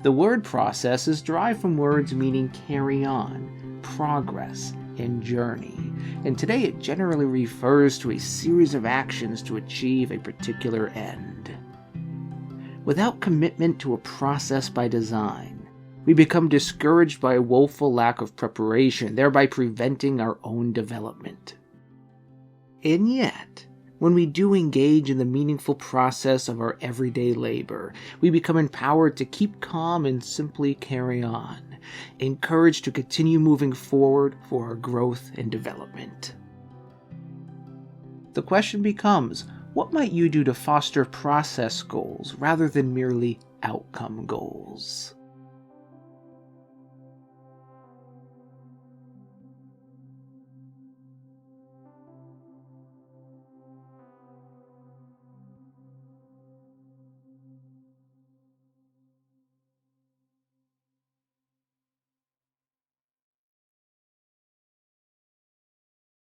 The word process is derived from words meaning carry on, progress, and journey, and today it generally refers to a series of actions to achieve a particular end. Without commitment to a process by design, we become discouraged by a woeful lack of preparation, thereby preventing our own development. And yet, when we do engage in the meaningful process of our everyday labor, we become empowered to keep calm and simply carry on, encouraged to continue moving forward for our growth and development. The question becomes, what might you do to foster process goals rather than merely outcome goals?